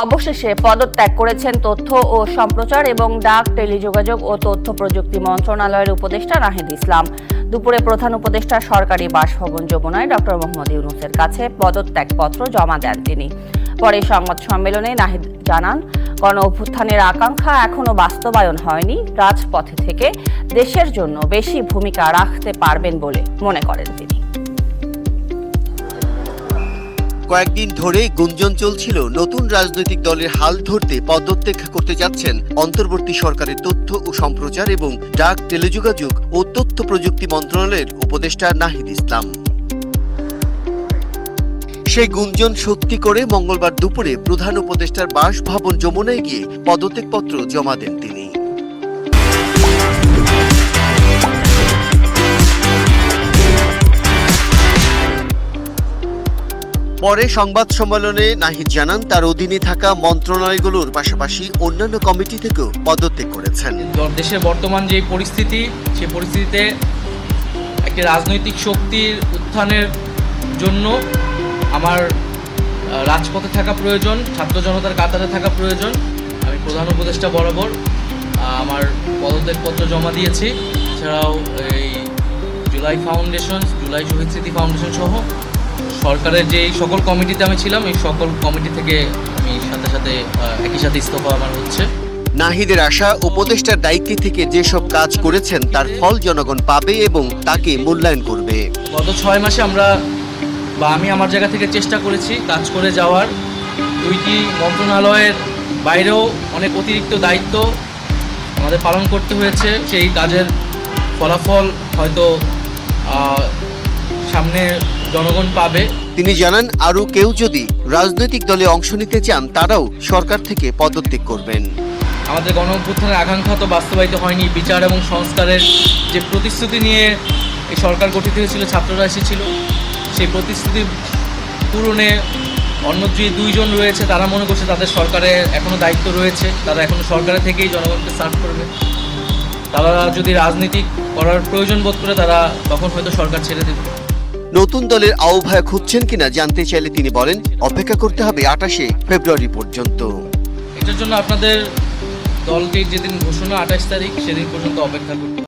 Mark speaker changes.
Speaker 1: অবশেষে পদত্যাগ করেছেন তথ্য ও সম্প্রচার এবং ডাক, টেলিযোগাযোগ ও তথ্য প্রযুক্তি মন্ত্রণালয়ের উপদেষ্টা নাহিদ ইসলাম। দুপুরে প্রধান উপদেষ্টা সরকারি বাসভবন যমুনায় ডক্টর মোহাম্মদ ইউনূসের কাছে পদত্যাগপত্র জমা দেন তিনি। পরে সংবাদ সম্মেলনে নাহিদ জানান, গণ অভ্যুত্থানের আকাঙ্ক্ষা এখনো বাস্তবায়ন হয়নি। রাজপথে থেকে দেশের জন্য বেশি ভূমিকা রাখতে পারবেন বলে মনে করেন তিনি।
Speaker 2: কয়েকদিন ধরে গুঞ্জন চলছিল নতুন রাজনৈতিক দলের হাল ধরতে পদত্যাগ করতে যাচ্ছেন অন্তর্বর্তী সরকারের তথ্য ও সম্প্রচার এবং ডাক, টেলিযোগাযোগ ও তথ্য প্রযুক্তি মন্ত্রণালয়ের উপদেষ্টা নাহিদ ইসলাম। সেই গুঞ্জন সত্যি করে মঙ্গলবার দুপুরে প্রধান উপদেষ্টার বাসভবন যমুনায় গিয়ে পদত্যাগপত্র জমা দেন তিনি। পরে সংবাদ সম্মেলনে নাহিদ জানান, তার অধীনে থাকা মন্ত্রণালয়গুলোর পাশাপাশি অন্যান্য কমিটি থেকেও পদত্যাগ করেছেন।
Speaker 3: দেশের বর্তমান যে পরিস্থিতি, সেই পরিস্থিতিতে একটি রাজনৈতিক শক্তির উত্থানের জন্য আমার রাজপথে থাকা প্রয়োজন, ছাত্র জনতার কাতারে থাকা প্রয়োজন। আমি প্রধান উপদেষ্টা বরাবর আমার পদত্যাগপত্র জমা দিয়েছি। এছাড়াও এই জুলাই শহীদ স্মৃতি ফাউন্ডেশন সহ সরকারের যে সকল কমিটিতে আমি ছিলাম, এই সকল কমিটি থেকে আমি একই সাথে ইস্তফা আমার হচ্ছে।
Speaker 2: নাহিদের আশা, উপদেষ্টার দায়িত্বে থেকে যেসব কাজ করেছেন তার ফল জনগণ পাবে এবং তাকে মূল্যায়ন করবে।
Speaker 3: গত 6 মাসে আমি আমার জায়গা থেকে চেষ্টা করেছি কাজ করে যাওয়ার। 2টি মন্ত্রণালয়ের বাইরেও অনেক অতিরিক্ত দায়িত্ব আমাদের পালন করতে হয়েছে। সেই কাজের ফলাফল হয়তো সামনে জনগণ পাবে।
Speaker 2: তিনি জানান, আরও কেউ যদি রাজনৈতিক দলে অংশ নিতে চান তারাও সরকার থেকে পদত্যাগ করবেন।
Speaker 3: আমাদের গণ অভ্যুত্থানের আকাঙ্ক্ষা তো বাস্তবায়িত হয়নি। বিচার এবং সংস্কারের যে প্রতিশ্রুতি নিয়ে এই সরকার গঠিত হয়েছিল, ছাত্ররা এসেছিল, সেই প্রতিশ্রুতি পূরণে অন্য যে 2 জন রয়েছে তারা মনে করছে তাদের সরকারে এখনও দায়িত্ব রয়েছে, তারা এখনও সরকারে থেকেই জনগণকে সার্ভ করবে। তারা যদি রাজনীতি করার প্রয়োজন বোধ করে তারা তখন হয়তো সরকার ছেড়ে দেবে।
Speaker 2: নতুন দলের আহ্বায়ক হচ্ছেন কিনা জানতে চাইলে তিনি বলেন, অপেক্ষা করতে হবে 28 ফেব্রুয়ারি পর্যন্ত।
Speaker 3: এটার জন্য আপনাদের দলকে যেদিন ঘোষণা 28 তারিখ, সেদিন পর্যন্ত অপেক্ষা করতে।